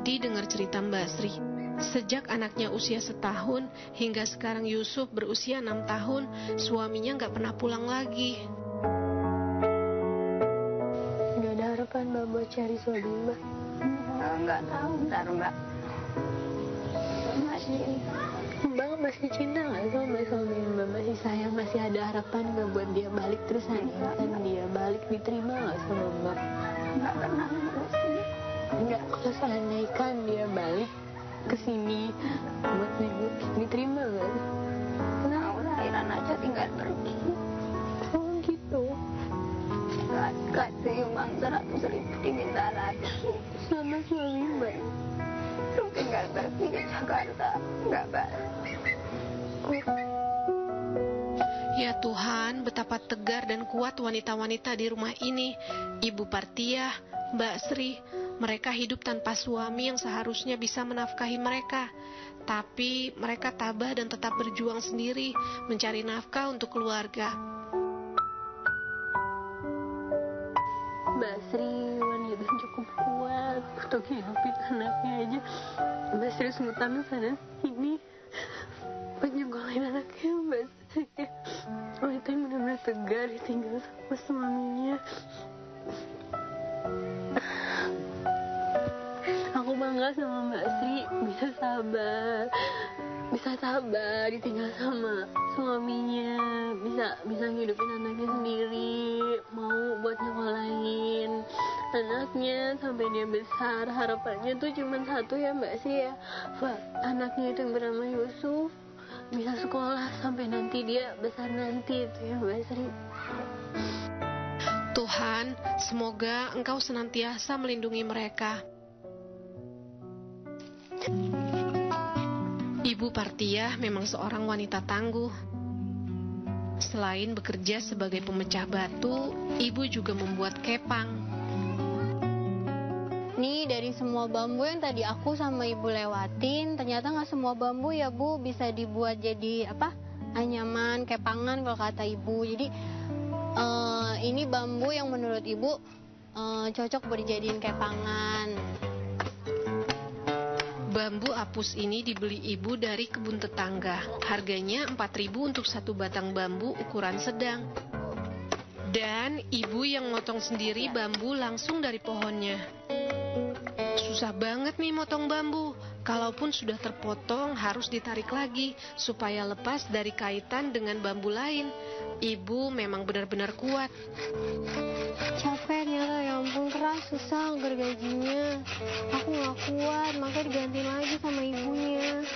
sedih dengar cerita Mbak Sri. Sejak anaknya usia 1 tahun hingga sekarang Yusuf berusia 6 tahun, suaminya nggak pernah pulang lagi. Nggak ada harapan Mbak buat cari suami Mbak? Nggak tahu ntar Mbak. Mbak masih cinta nggak sama suami Mbak? Masih sayang, masih ada harapan nggak buat dia balik? Terus kan dia balik, diterima nggak sama Mbak? Nggak pernah ngurusin. Nggak, kalau seandainya kan dia balik ke sini buat nengok, diterima nggak? Nah, lahiran aja tinggal pergi. Oh gitu. Nggak uang 100.000 diminta lagi. Sama suami Mbak? Terus tinggal pergi ke Jakarta, nggak balik. Ya Tuhan, betapa tegar dan kuat wanita-wanita di rumah ini. Ibu Partiah, Mbak Sri, mereka hidup tanpa suami yang seharusnya bisa menafkahi mereka. Tapi mereka tabah dan tetap berjuang sendiri, mencari nafkah untuk keluarga. Mbak Sri wanita cukup kuat untuk hidupin anaknya aja. Mbak Sri ngutang sana sini penyenggolin anaknya. Mbak Sri wanita yang benar-benar tegar ditinggal sama suaminya. Aku bangga sama Mbak Sri, bisa sabar ditinggal sama suaminya, bisa ngidupin anaknya sendiri, mau buat nyekolahin anaknya sampai dia besar. Harapannya tuh cuma satu ya Mbak Sri ya, anaknya itu yang bernama Yusuf bisa sekolah sampai nanti dia besar nanti, itu ya Mbak Sri. Tuhan, semoga Engkau senantiasa melindungi mereka. Ibu Partiah memang seorang wanita tangguh. Selain bekerja sebagai pemecah batu, ibu juga membuat kepang. Nih, dari semua bambu yang tadi aku sama ibu lewatin, ternyata nggak semua bambu ya Bu bisa dibuat jadi anyaman, kepangan kalau kata ibu. Jadi ini bambu yang menurut ibu cocok buat dijadiin kepangan. Bambu apus ini dibeli ibu dari kebun tetangga. Harganya 4.000 untuk 1 batang bambu ukuran sedang. Dan ibu yang motong sendiri bambu langsung dari pohonnya. Susah banget nih motong bambu. Kalaupun sudah terpotong harus ditarik lagi supaya lepas dari kaitan dengan bambu lain. Ibu memang benar-benar kuat. Capek ternyata, ya ampun, keras, susah gergajinya. Aku nggak kuat, makanya diganti lagi sama ibunya.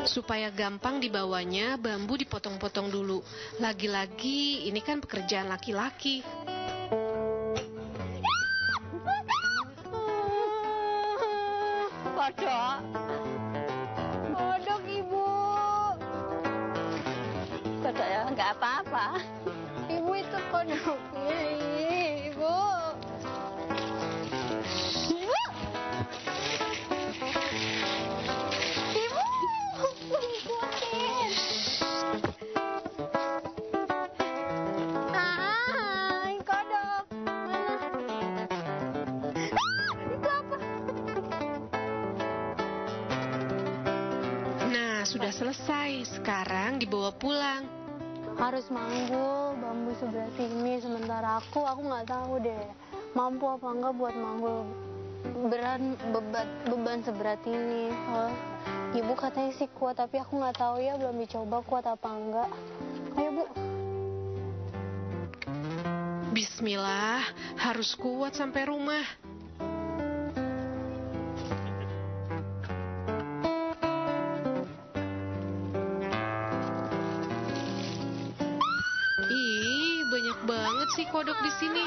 Supaya gampang dibawanya, bambu dipotong-potong dulu. Lagi-lagi ini kan pekerjaan laki-laki. Kodok ibu. Kodok ya nggak apa-apa. Ibu itu kodoknya, ibu. Ibu, ikutin. Kodok. Mana? Itu apa? Nah, sudah selesai. Sekarang dibawa pulang. Harus manggul bambu seberat ini, sementara aku nggak tahu deh mampu apa enggak buat manggul beban seberat ini. Ibu katanya sih kuat, tapi aku nggak tahu ya, belum dicoba kuat apa enggak. Ayo Bu. Bismillah, harus kuat sampai rumah. Ih, banyak banget sih kodok di sini.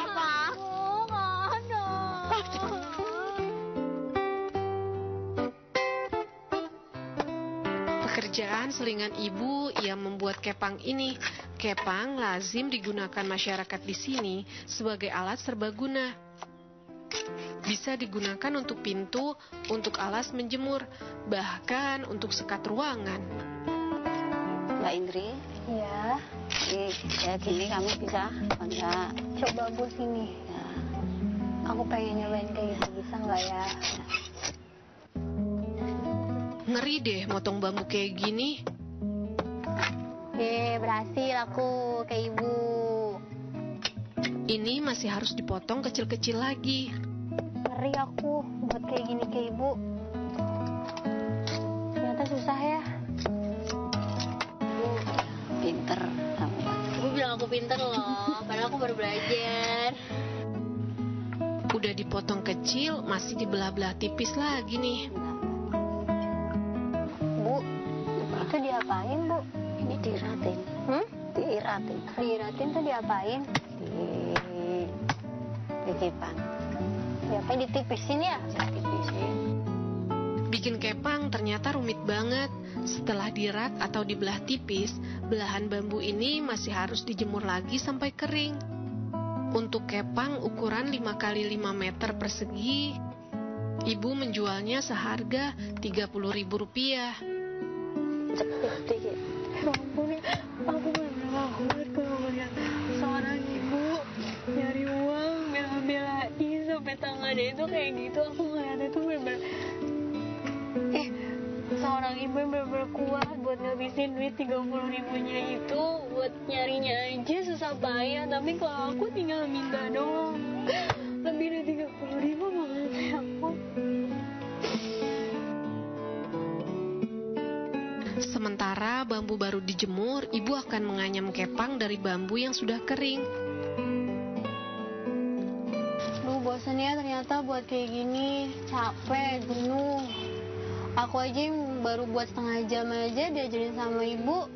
Pekerjaan selingan ibu ia membuat kepang ini. Kepang lazim digunakan masyarakat di sini sebagai alat serbaguna. Bisa digunakan untuk pintu, untuk alas menjemur, bahkan untuk sekat ruangan. Mbak Indri, Iya. kayak gini kamu bisa apa enggak? Coba Bu sini. Ya. aku pengen nyobain kayak gitu, bisa nggak ya? Ngeri deh motong bambu kayak gini. Berhasil aku ke ibu. Ini masih harus dipotong kecil-kecil lagi. Ngeri aku buat kayak gini ke ibu. Ternyata susah ya. Pinter kamu. Ibu bilang aku pinter loh, padahal aku baru belajar. Udah dipotong kecil, masih dibelah-belah tipis lagi nih. Bu, itu diapain bu? Ini diiratin. Diiratin. Diiratin tuh diapain? Dikipan. Diapain, ditipisin ya? Dipisin. Bikin kepang ternyata rumit banget. Setelah dirat atau dibelah tipis, belahan bambu ini masih harus dijemur lagi sampai kering. Untuk kepang ukuran 5 x 5 meter persegi, ibu menjualnya seharga Rp30.000. Ampun, aku benar-benar kuat kalau melihat seorang ibu nyari uang, bela-belain sampai tangannya itu kayak gitu. Aku ngeliatnya tuh benar-benar seorang ibu yang benar-benar kuat buat ngabisin duit 30.000-nya itu buat nyarinya aja susah payah. Tapi kalau aku tinggal minta doang, lebih dari 30.000 banget ya aku. Sementara bambu baru dijemur, ibu akan menganyam kepang dari bambu yang sudah kering. Duh, bosan ya ternyata buat kayak gini. Capek, jenuh. Aku aja yang baru buat setengah jam aja diajarin sama ibu,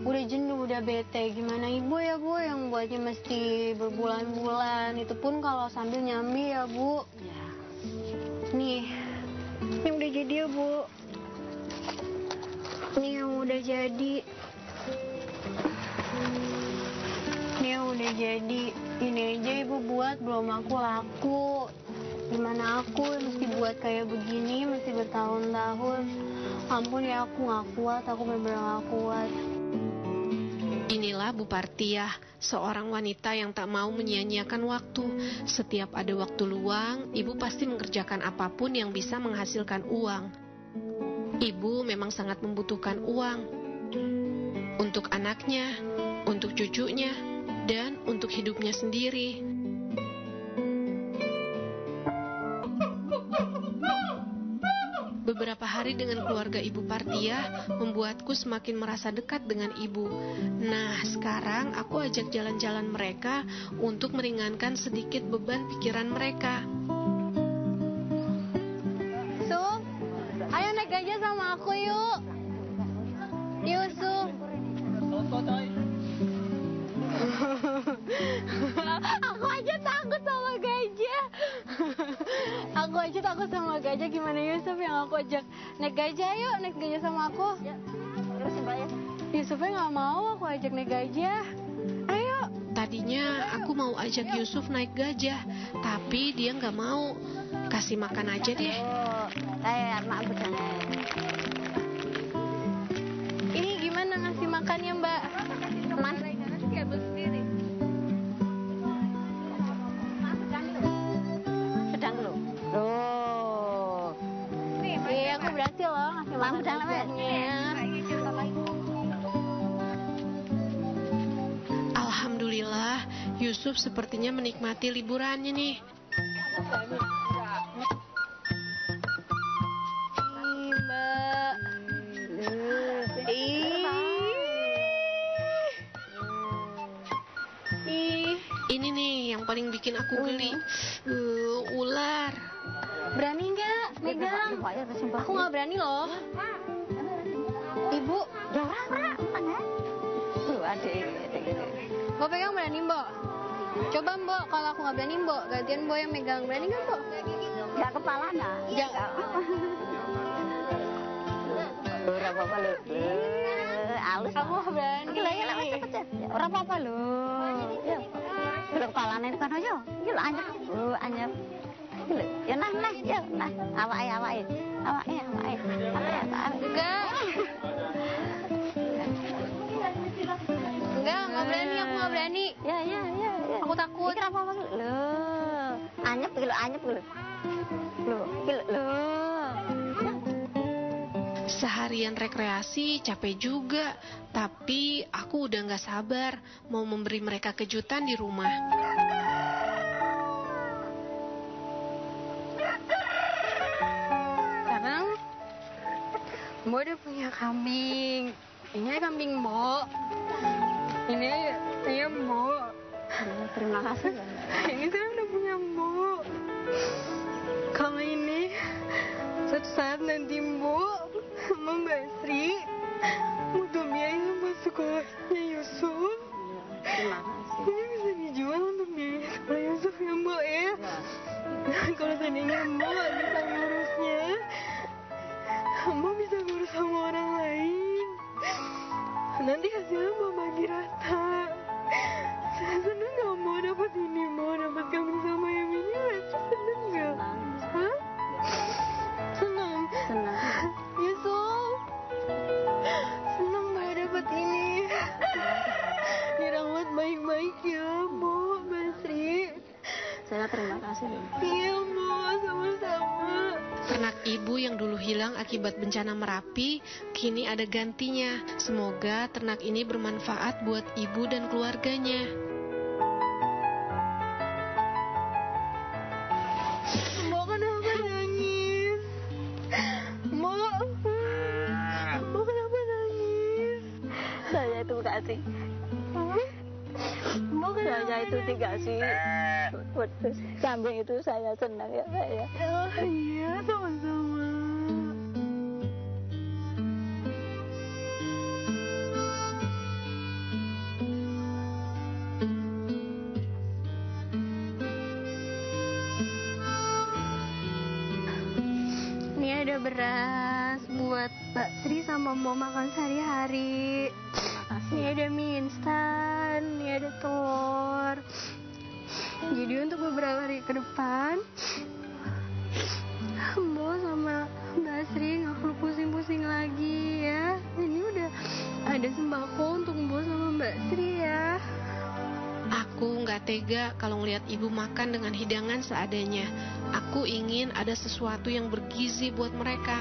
udah jenuh, udah bete. Gimana ibu ya bu yang buatnya mesti berbulan-bulan, itu pun kalau sambil nyambi ya bu. Nih, ini udah jadi ya bu. Ini yang udah jadi. Ini yang udah jadi. Ini aja ibu buat belum aku laku. Gimana aku mesti buat kayak begini, mesti bertahun-tahun. Ampun ya, aku gak kuat, aku benar-benar gak kuat. Inilah Bu Partiah, seorang wanita yang tak mau menyia-nyiakan waktu. Setiap ada waktu luang, ibu pasti mengerjakan apapun yang bisa menghasilkan uang. Ibu memang sangat membutuhkan uang. Untuk anaknya, untuk cucunya, dan untuk hidupnya sendiri. Beberapa hari dengan keluarga Ibu Partiah membuatku semakin merasa dekat dengan ibu. Nah, sekarang aku ajak jalan-jalan mereka untuk meringankan sedikit beban pikiran mereka. Suf, ayo naik gajah sama aku yuk. Yuk, Suf. Aku aja takut sama gajah. Aku aja takut sama gajah. Gimana Yusuf yang aku ajak naik gajah? Yuk naik gajah sama aku. Yusufnya nggak mau aku ajak naik gajah. Ayo. Tadinya aku mau ajak Yusuf naik gajah, tapi dia nggak mau. Kasih makan aja deh. Ini gimana ngasih makannya Mbak? Mas. Iya, aku berhasil loh ngasih makan gajahnya. Alhamdulillah, Yusuf sepertinya menikmati liburannya nih. Mbak. Ini nih yang paling bikin aku geli. Ular. Berani nggak megang? Aku nggak berani loh. Ibu. Mbok pegang berani Mbok? Coba Mbok, kalau aku nggak berani Mbok, gantian Mbok yang megang. Berani nggak Mbok? Ya kepalanya. Ya. Ora apa-apa lho. Alus. Aku nggak berani. Ora apa-apa lho. Ya. Lho kepalane kan ayo. Iki lho anyep. Anyep. Iki lho. Ya nah, ya nah. Awake. Enggak. Enggak berani, aku nggak berani. Ya. Aku takut. Iki apa-apa lho. Anyep anyep lho. Seharian rekreasi capek juga, tapi aku udah gak sabar mau memberi mereka kejutan di rumah. Sekarang Mbok udah punya kambing. Ini kambing Mbok. Ini saya Mbok. Terima kasih ya. Ini saya udah punya Mbok. Kalau ini suatu saat nanti Mbok sama Mbak Sri butuh biaya buat sekolahnya Yusuf. Terima kasih. Ini bisa dijual untuk biaya sekolah Yusuf ya Mbok ya. Kalau seandainya Mbok gak bisa ngurusnya, Mbok bisa ngurus sama orang lain. Nanti hasilnya Mbok bagi rata. Saya seneng gak Mbok dapat ini, Mbok dapat kambing sama ayam ini. Seneng gak? Hah? Seneng? Senang. Yusuf, seneng Mbok dapat ini. Dirawat baik-baik ya Mbok, Mbak Sri. Saya terima kasih. Iya Mbok, sama-sama. Ternak ibu yang dulu hilang akibat bencana Merapi, kini ada gantinya. Semoga ternak ini bermanfaat buat ibu dan keluarganya. Mbok kenapa nangis? Mbok kenapa nangis? Saya itu kasih. Mbok kenapa Saya itu nangis? dikasih. Kambing itu saya senang ya saya. Oh iya, sama-sama. Ini ada beras buat Mbak Sri sama Mbok makan sehari-hari. Ini ada mie instan, ini ada telur. Jadi untuk beberapa hari ke depan, Mbok sama Mbak Sri nggak perlu pusing-pusing lagi ya. Ini udah ada sembako untuk Mbok sama Mbak Sri ya. Aku nggak tega kalau ngeliat ibu makan dengan hidangan seadanya. Aku ingin ada sesuatu yang bergizi buat mereka.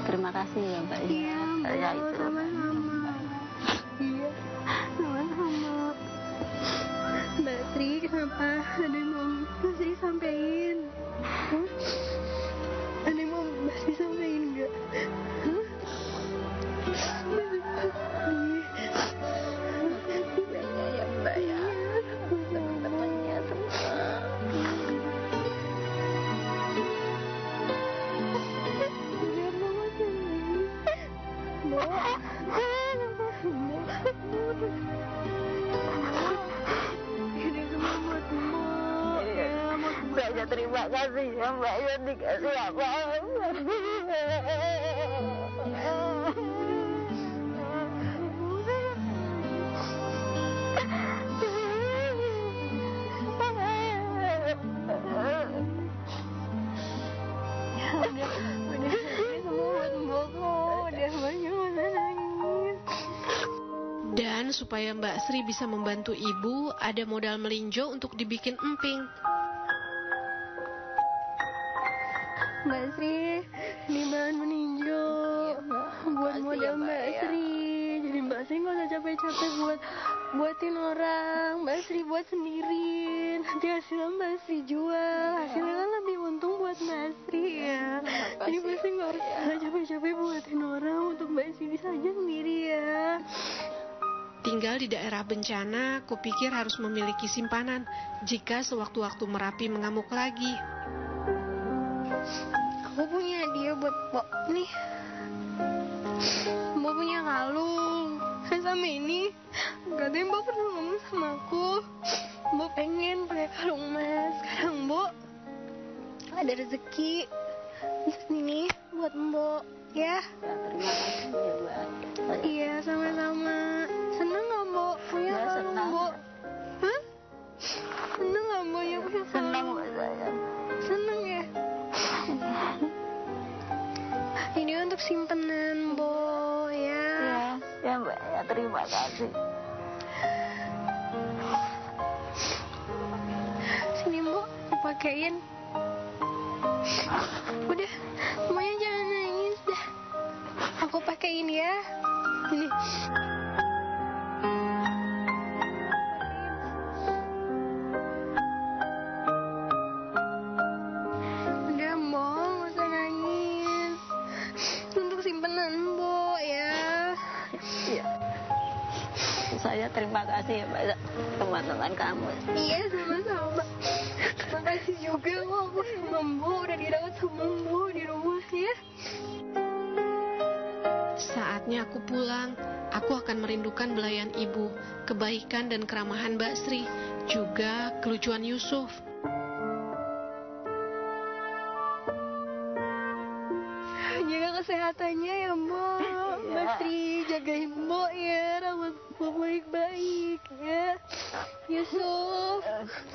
Terima kasih ya Mbak. Iya, Saya Mbok, itu. sama-sama. Iya, sama-sama. Mbak Sri, kenapa ada yang mau Mbak Sri sampein? Hah? Ada yang mau Mbak Sri sampein nggak? Hah? Mbak Sri, Ya Mbak ya. Teman-temannya semua. biar mama jangan. Mbok. Ini semua buat Mbok. Ya, buat Mbok. Saya terima kasih ya Mbak ya dikasih apa. Udah ini semua buat Mbok kok. Udah banyak masa nangis. Dan supaya Mbak Sri bisa membantu ibu, ada modal melinjo untuk dibikin emping. Mbak Sri, ini bahan meninjau buat modal Mbak Sri. Jadi Mbak Sri nggak usah capek-capek buatin orang. Mbak Sri buat sendiri. Nanti hasilnya Mbak Sri jual. Hasilnya kan lebih untung buat Mbak Sri ya. Jadi Mbak Sri nggak usah capek-capek buatin orang untuk Mbak Sri bisa aja sendiri ya. Tinggal di daerah bencana, kupikir harus memiliki simpanan jika sewaktu-waktu Merapi mengamuk lagi. Aku punya hadiah buat Mbok nih. Mbok punya kalung. Kan sama ini, katanya Mbok pernah ngomong sama aku, Mbok pengen pakai kalung emas. Sekarang Mbok ada rezeki. Ini buat Mbok ya. Terima kasih ya Mbak. Iya, sama-sama. Seneng nggak Mbok punya Ya, kalung senang. Mbok? Hah? Seneng nggak Mbok ya punya kalung? Senang Mbak saya. Seneng ya? Ini untuk simpenan Mbok ya. Ya Mbak ya terima kasih. pakein. Udah, semuanya jangan nangis dah. Aku pakein ya. Ini. Udah, Mbok, nggak usah nangis. Untuk simpanan Mbok ya. Iya. Saya terima kasih ya Mbak, teman-teman kamu. Iya, sama-sama. Makasih juga kok aku sama Mbok udah dirawat sama Mbok di rumah ya. Saatnya aku pulang, aku akan merindukan belayan ibu, kebaikan dan keramahan Mbak Sri, juga kelucuan Yusuf. Jaga kesehatannya ya Mbok. Mbak Sri, jagain Mbok ya, rawat Mbok baik-baik ya. Yusuf,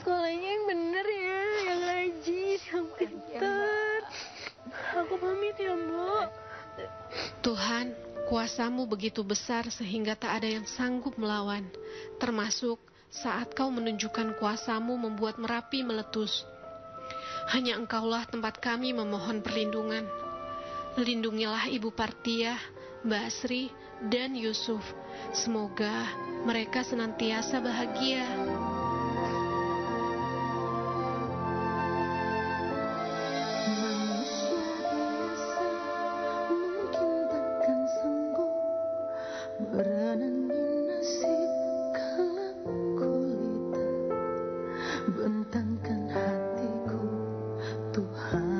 sekolahnya yang bener ya, yang rajin, yang pintar. Aku pamit ya Mbok. Tuhan, kuasamu begitu besar sehingga tak ada yang sanggup melawan, termasuk saat kau menunjukkan kuasamu membuat Merapi meletus. Hanya engkaulah tempat kami memohon perlindungan. Lindungilah Ibu Partiah, Mbak Sri, dan Yusuf. Semoga mereka senantiasa bahagia. Bentangkan hatiku, Tuhan.